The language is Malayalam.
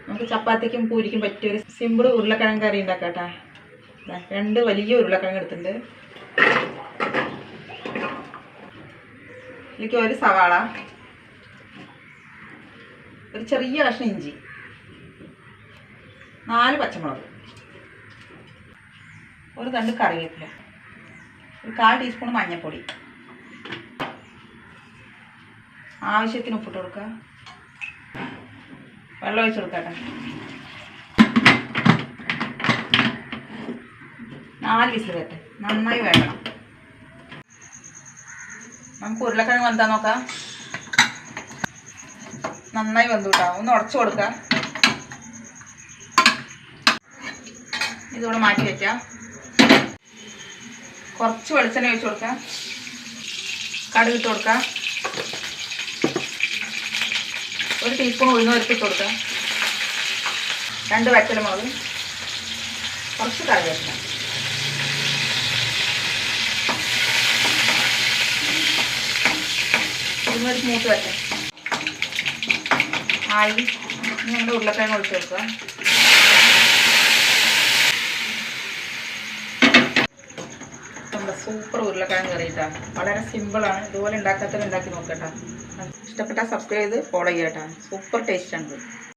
നമുക്ക് ചപ്പാത്തിക്കും പൂരിക്കും പറ്റിയൊരു സിമ്പിൾ ഉരുളക്കിഴങ്ങ് കറി ഉണ്ടാക്കാം കേട്ടോ. 2 വലിയ ഉരുളക്കിഴങ്ങ് എടുത്തിട്ടുണ്ട്. ഇതിലേക്ക് ഒരു സവാള, ഒരു ചെറിയ കഷ്ണം ഇഞ്ചി, 4 പച്ചമുളക്, ഒരു തണ്ട് കറിവേപ്പില, ഒരു 1/4 ടീസ്പൂൺ മഞ്ഞൾപ്പൊടി, ആവശ്യത്തിന് ഉപ്പിട്ട് കൊടുക്കുക, വെള്ളം ഒഴിച്ച് കൊടുക്കട്ടെ. 4 വിസിൽ വരട്ടെ, നന്നായി വേകണം. നമുക്ക് ഉരുളക്കിഴങ്ങ് വെന്താ നോക്കാം. നന്നായി വെന്തു കിട്ടാം. ഒന്ന് ഉടച്ചു കൊടുക്കുക. ഇതോടെ മാറ്റി വയ്ക്കാം. കുറച്ച് വെളിച്ചെണ്ണ ഒഴിച്ച് കൊടുക്കുക, കടുക് ഇട്ട് കൊടുക്കുക, 1 ടീസ്പൂൺ ഉഴുന്ന് പരിപ്പ് ഇട്ട് കൊടുക്കുക, 2 വറ്റൽമുളക്, കുറച്ച് കറിവേപ്പില. ഉഴുന്ന് മൂത്ത് വരട്ടെ. ആയി നമ്മുടെ ഉരുളക്കിഴങ്ങ് ഒഴിച്ച് കൊടുക്കുക. നമ്മുടെ സൂപ്പർ ഉരുളക്കിഴങ്ങ് കറിയിട്ടാണ്. വളരെ സിമ്പിളാണ്. ഇതുപോലെ ഉണ്ടാക്കാത്തവർ ഉണ്ടാക്കി നോക്കട്ടോ. ഇഷ്ടപ്പെട്ടാൽ സബ്സ്ക്രൈബ് ചെയ്ത് ഫോളോ ചെയ്യട്ടോ. സൂപ്പർ ടേസ്റ്റാണ്.